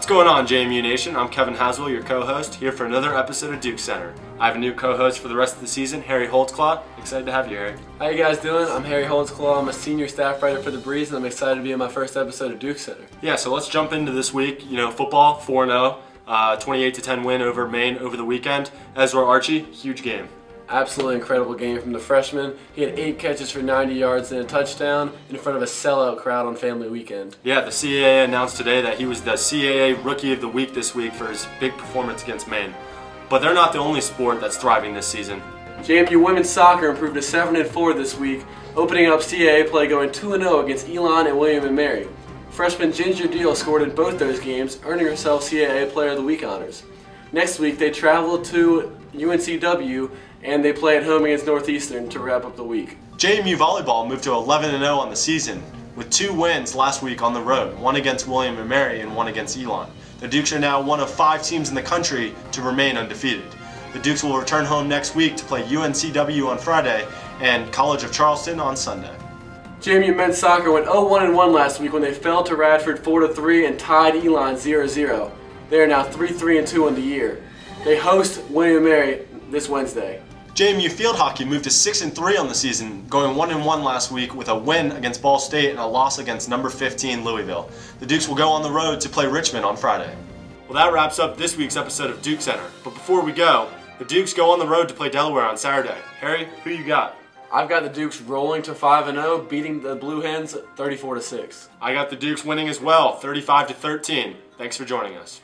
going on, JMU Nation? I'm Kevin Haswell, your co-host, here for another episode of DukesCenter. I have a new co-host for the rest of the season, Harry Holtzclaw. Excited to have you, Harry. How you guys doing? I'm Harry Holtzclaw. I'm a senior staff writer for The Breeze, and I'm excited to be in my first episode of DukesCenter. Yeah, so let's jump into this week. Football, 4-0, 28-10 win over Maine over the weekend. Ezra Archie, huge game. Absolutely incredible game from the freshman. He had 8 catches for 90 yards and a touchdown in front of a sellout crowd on Family Weekend. Yeah, the CAA announced today that he was the CAA Rookie of the Week this week for his big performance against Maine. But they're not the only sport that's thriving this season. JMU women's soccer improved to 7-4 this week, opening up CAA play going 2-0 against Elon and William & Mary. Freshman Ginger Deal scored in both those games, earning herself CAA Player of the Week honors. Next week they travel to UNCW and they play at home against Northeastern to wrap up the week. JMU volleyball moved to 11-0 on the season, with 2 wins last week on the road, one against William & Mary and one against Elon. The Dukes are now one of 5 teams in the country to remain undefeated. The Dukes will return home next week to play UNCW on Friday and College of Charleston on Sunday. JMU men's soccer went 0-1-1 last week when they fell to Radford 4-3 and tied Elon 0-0. They are now 3-3-2 on the year. They host William & Mary this Wednesday. JMU field hockey moved to 6-3 on the season, going 1-1 last week with a win against Ball State and a loss against number 15 Louisville. The Dukes will go on the road to play Richmond on Friday. Well, that wraps up this week's episode of DukesCenter. But before we go, the Dukes go on the road to play Delaware on Saturday. Harry, who you got? I've got the Dukes rolling to 5-0, beating the Blue Hens 34-6. I got the Dukes winning as well, 35-13. Thanks for joining us.